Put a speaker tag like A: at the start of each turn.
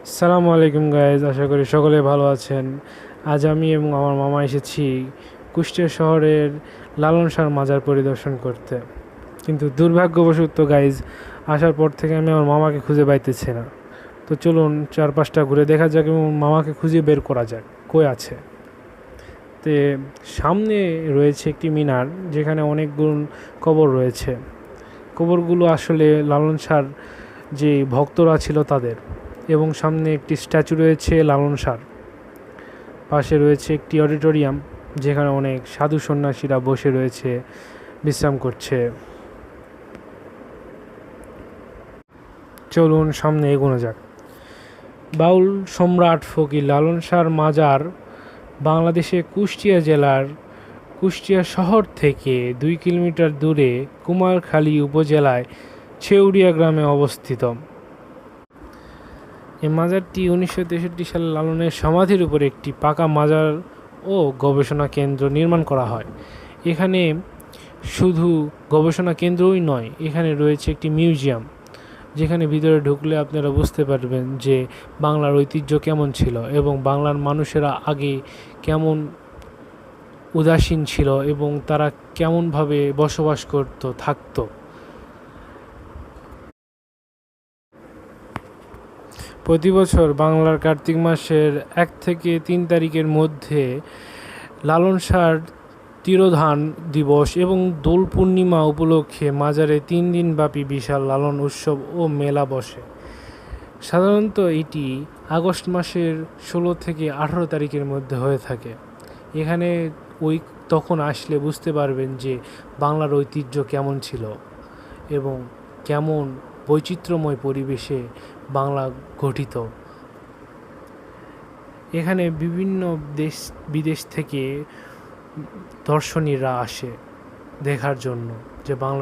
A: আসসালামু আলাইকুম গাইজ, আশা করি সকলে ভালো আছেন। আজ আমি এবং আমার মামা এসেছি কুষ্টিয়া শহরের লালন শাহ মাজার পরিদর্শন করতে। কিন্তু দুর্ভাগ্যবশত গাইজ, আসার পর থেকে আমি আমার মামাকে খুঁজে পাইতেছি না। তো চলুন চারপাশটা ঘুরে দেখা যাক এবং মামাকে খুঁজে বের করা যাক কই আছে। তে সামনে রয়েছে একটি মিনার, যেখানে অনেকগুলো কবর রয়েছে। কবরগুলো আসলে লালন শাহর যে ভক্তরা ছিল তাদের। এবং সামনে একটি স্ট্যাচু রয়েছে লালন শাহর। পাশে রয়েছে একটি অডিটোরিয়াম, যেখানে অনেক সাধু সন্ন্যাসীরা বসে রয়েছে, বিশ্রাম করছে। চলুন সামনে এগোনো যাক। বাউল সম্রাট ফকির লালন শাহর মাজার বাংলাদেশে কুষ্টিয়া জেলার কুষ্টিয়া শহর থেকে 2 কিলোমিটার দূরে কুমারখালী উপজেলায় ছেউড়িয়া গ্রামে অবস্থিত। এই মাজারটি 1963 সালে লালনের সমাধির উপর একটি পাকা মাজার ও গবেষণা কেন্দ্র নির্মাণ করা হয়। এখানে শুধু গবেষণা কেন্দ্রই নয়, এখানে রয়েছে একটি মিউজিয়াম, যেখানে ভিতরে ঢুকলে আপনারা বুঝতে পারবেন যে বাংলার ঐতিহ্য কেমন ছিল এবং বাংলার মানুষেরা আগে কেমন উদাসীন ছিল এবং তারা কেমনভাবে বসবাস থাকতো। প্রতি বছর বাংলার কার্তিক মাসের 1 থেকে 3 তারিখের মধ্যে লালন শাহর তিরোধান দিবস এবং দোল পূর্ণিমা উপলক্ষে মাজারে 3 দিনব্যাপী বিশাল লালন উৎসব ও মেলা বসে। সাধারণত এটি আগস্ট মাসের 16 থেকে 18 তারিখের মধ্যে হয়ে থাকে। এখানে ওই তখন আসলে বুঝতে পারবেন যে বাংলার ঐতিহ্য কেমন ছিল এবং কেমন বৈচিত্র্যময় পরিবেশে বাংলা গঠিত। এখানে বিভিন্ন দেশ বিদেশ থেকে দর্শনীরা আসে দেখার জন্য যে বাংলা